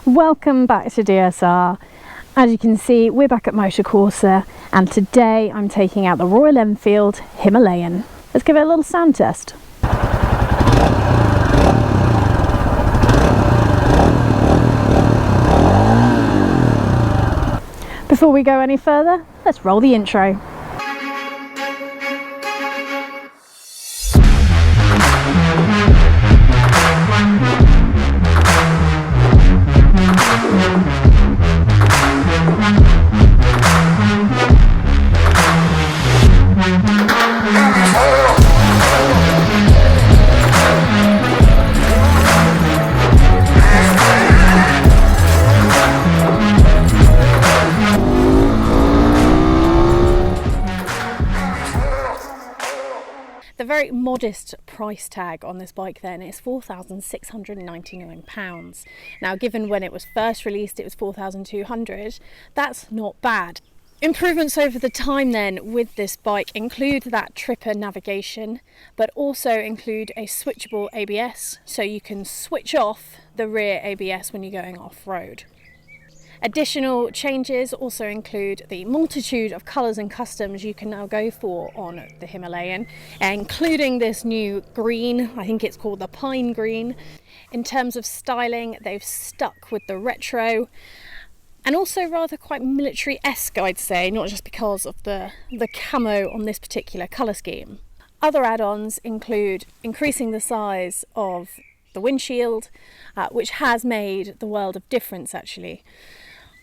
Welcome back to D.S.R. As you can see, we're back at Motor Corsa, and today I'm taking out the Royal Enfield Himalayan. Let's give it a little sound test. Before we go any further, let's roll the intro. The very modest price tag on this bike then is £4,699. Now, given when it was first released it was £4,200, that's not bad. Improvements over the time then with this bike include that tripper navigation, but also include a switchable ABS, so you can switch off the rear ABS when you're going off-road. Additional changes also include the multitude of colours and customs you can now go for on the Himalayan, including this new green. I think it's called the pine green. In terms of styling, they've stuck with the retro and also rather quite military-esque, I'd say, not just because of the camo on this particular colour scheme. Other add-ons include increasing the size of the windshield, which has made the world of difference actually.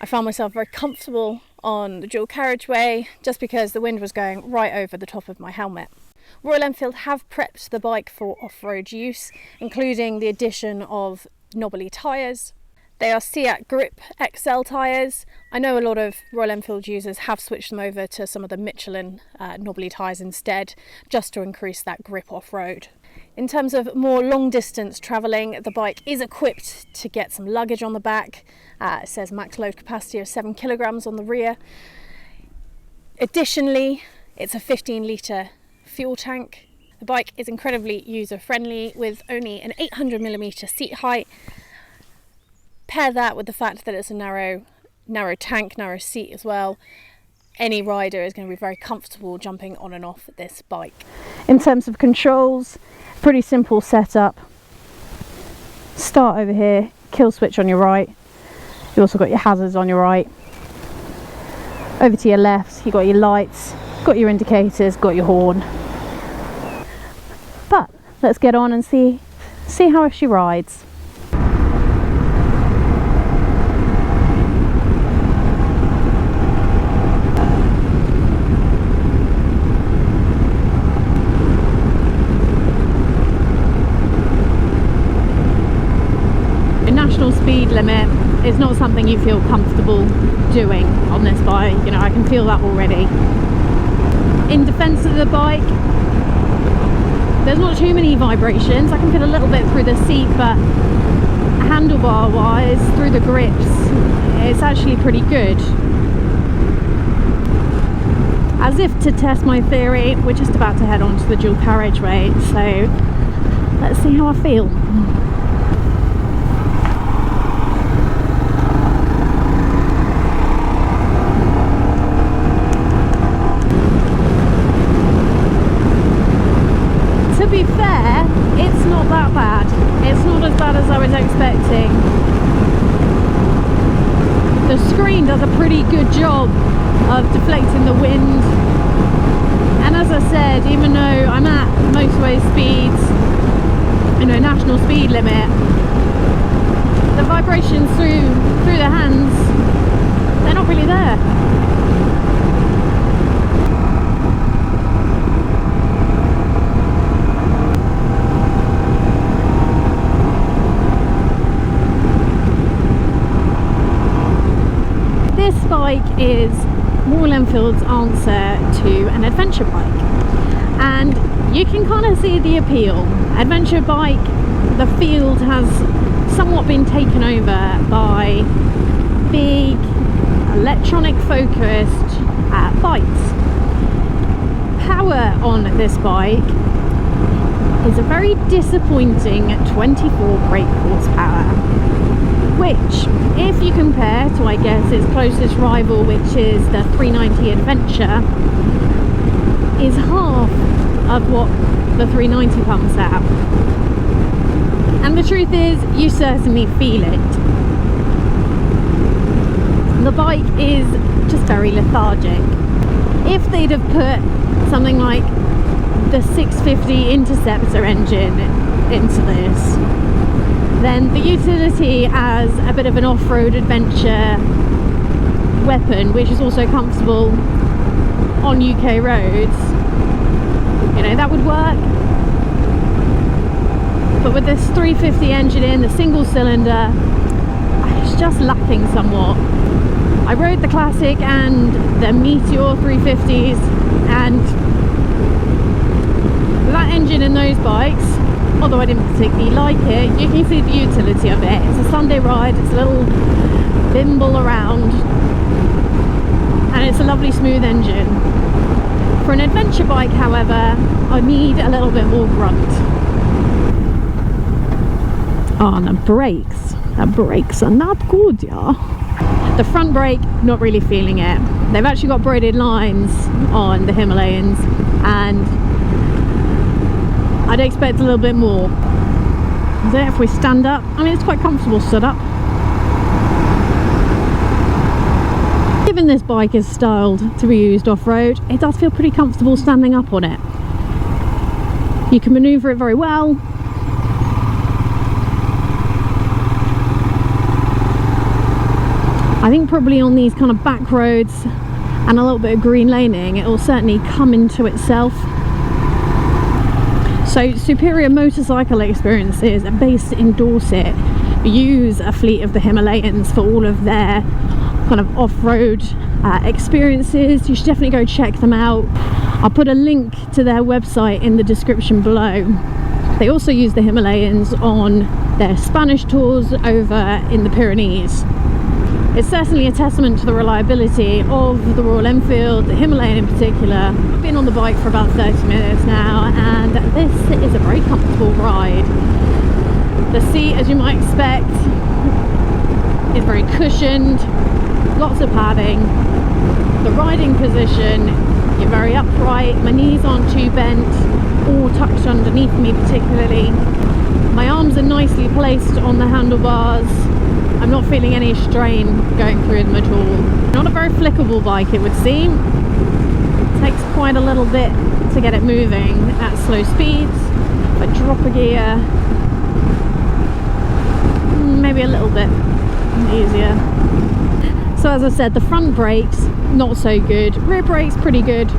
I found myself very comfortable on the dual carriageway just because the wind was going right over the top of my helmet. Royal Enfield have prepped the bike for off-road use, including the addition of knobbly tyres. They are Seat Grip XL tyres. I know a lot of Royal Enfield users have switched them over to some of the Michelin knobbly tyres instead, just to increase that grip off-road. In terms of more long distance travelling, the bike is equipped to get some luggage on the back. It says max load capacity of 7 kilograms on the rear. Additionally, it's a 15-litre fuel tank. The bike is incredibly user-friendly with only an 800mm seat height. Pair that with the fact that it's a narrow tank, narrow seat as well. Any rider is going to be very comfortable jumping on and off this bike. In terms of controls, pretty simple setup. Start over here, kill switch on your right. You also got your hazards on your right. Over to your left, you got your lights, got your indicators, got your horn. But let's get on and see how she rides. Speed limit is not something you feel comfortable doing on this bike. You know, I can feel that already. In defense of the bike, there's not too many vibrations. I can feel a little bit through the seat, but handlebar wise, through the grips, it's actually pretty good. As if to test my theory, we're just about to head on to the dual carriageway, so let's see how I feel. To be fair, it's not that bad. It's not as bad as I was expecting. The screen does a pretty good job of deflecting the wind. And as I said, even though I'm at motorway speeds, you know, national speed limit, the vibrations through the hands, they're not really there. This bike is Royal Enfield's answer to an adventure bike, and you can kind of see the appeal. Adventure bike, the field has somewhat been taken over by big electronic focused bikes. Power on this bike is a very disappointing 24 brake horsepower, which you compare to, I guess, its closest rival, which is the 390 Adventure, is half of what the 390 pumps out. And the truth is, you certainly feel it. The bike is just very lethargic. If they'd have put something like the 650 Interceptor engine into this, then the utility as a bit of an off-road adventure weapon, which is also comfortable on UK roads, you know, that would work. But with this 350 engine in, the single cylinder, it's just lacking somewhat. I rode the Classic and the Meteor 350s, and that engine in those bikes, although I didn't particularly like it, you can see the utility of it. It's a Sunday ride, it's a little bimble around, and it's a lovely smooth engine. For an adventure bike, however, I need a little bit more grunt. Oh, and the brakes are not good, yeah. The front brake, not really feeling it. They've actually got braided lines on the Himalayans, and I'd expect a little bit more. So if we stand up, I mean, it's quite comfortable stood up. Given this bike is styled to be used off-road, it does feel pretty comfortable standing up on it. You can manoeuvre it very well. I think probably on these kind of back roads and a little bit of green laning, it will certainly come into itself. So Superior Motorcycle Experiences are based in Dorset, use a fleet of the Himalayans for all of their kind of off-road experiences. You should definitely go check them out. I'll put a link to their website in the description below. They also use the Himalayans on their Spanish tours over in the Pyrenees. It's certainly a testament to the reliability of the Royal Enfield, the Himalayan in particular. I've been on the bike for about 30 minutes now, and this is a very comfortable ride. The seat, as you might expect, is very cushioned, lots of padding. The riding position, you're very upright, my knees aren't too bent or tucked underneath me particularly. My arms are nicely placed on the handlebars. I'm not feeling any strain going through them at all. Not a very flickable bike, it would seem. It takes quite a little bit to get it moving at slow speeds. If I drop a gear, maybe a little bit easier. So as I said, the front brakes, not so good. Rear brakes, pretty good.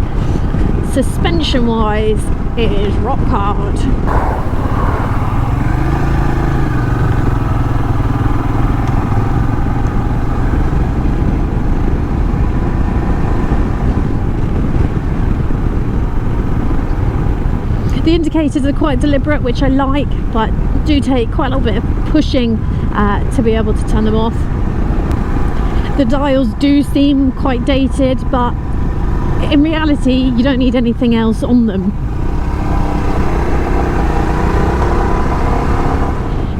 Suspension wise, it is rock hard. The indicators are quite deliberate, which I like, but do take quite a little bit of pushing to be able to turn them off. The dials do seem quite dated, but in reality you don't need anything else on them.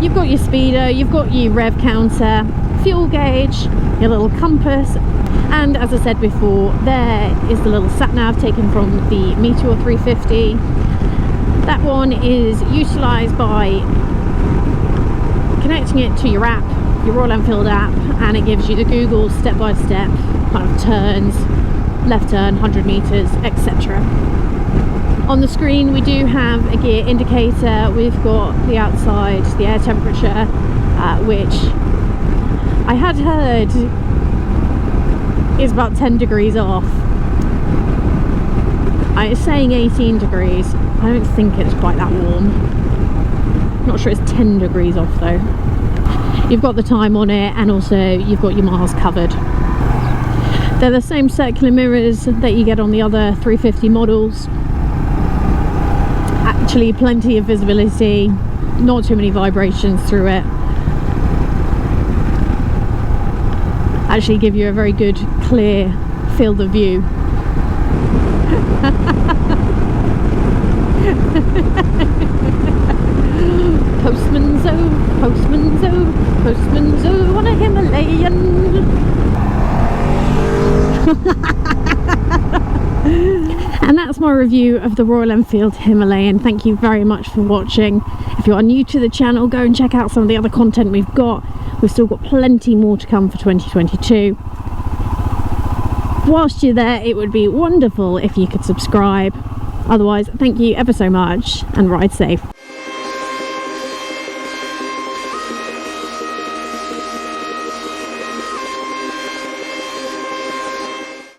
You've got your speedo, you've got your rev counter, fuel gauge, your little compass, and as I said before, there is the little sat nav taken from the Meteor 350. That one is utilised by connecting it to your app, your Royal Enfield app, and it gives you the Google step-by-step kind of turns, left turn, 100 metres, etc. On the screen we do have a gear indicator. We've got the outside, the air temperature, which I had heard is about 10 degrees off. It's saying 18 degrees. I don't think it's quite that warm. Not sure it's 10 degrees off though. You've got the time on it, and also you've got your miles covered. They're the same circular mirrors that you get on the other 350 models. Actually plenty of visibility, not too many vibrations through it. Actually give you a very good clear field of view. Postman Zoo on a Himalayan. And that's my review of the Royal Enfield Himalayan. Thank you very much for watching. If you are new to the channel, go and check out some of the other content we've got. We've still got plenty more to come for 2022. Whilst you're there, it would be wonderful if you could subscribe. Otherwise, thank you ever so much and ride safe.